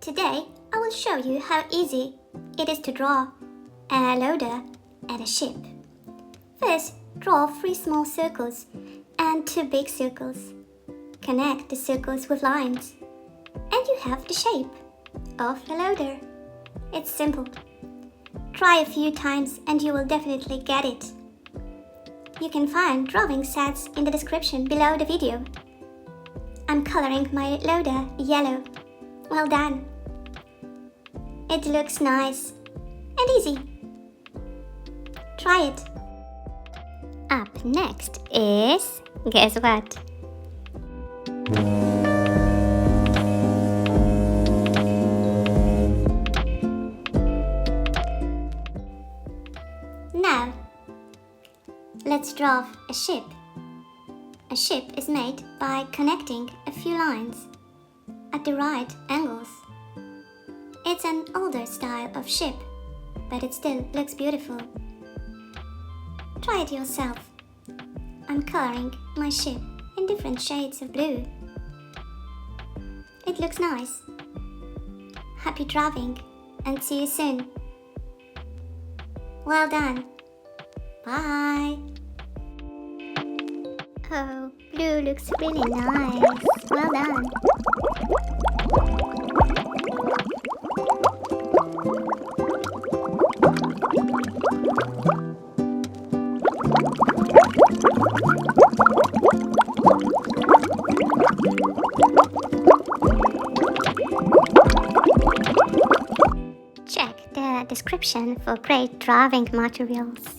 Today, I will show you how easy it is to draw a loader and a ship. First, draw 3 small circles and 2 big circles. Connect the circles with lines, and you have the shape of a loader. It's simple. Try a few times and you will definitely get it. You can find drawing sets in the description below the video. I'm coloring my loader yellow. Well done. It looks nice and easy. Try it. Up next is, guess what? Now, let's draw a ship. A ship is made by connecting a few lines at the right angles. It's an older style of ship, but it still looks beautiful. Try it yourself. I'm coloring my ship in different shades of blue. It looks nice. Happy drawing and see you soon. Well done. Bye. Oh, blue looks really nice. Well done. Check the description for great drawing materials.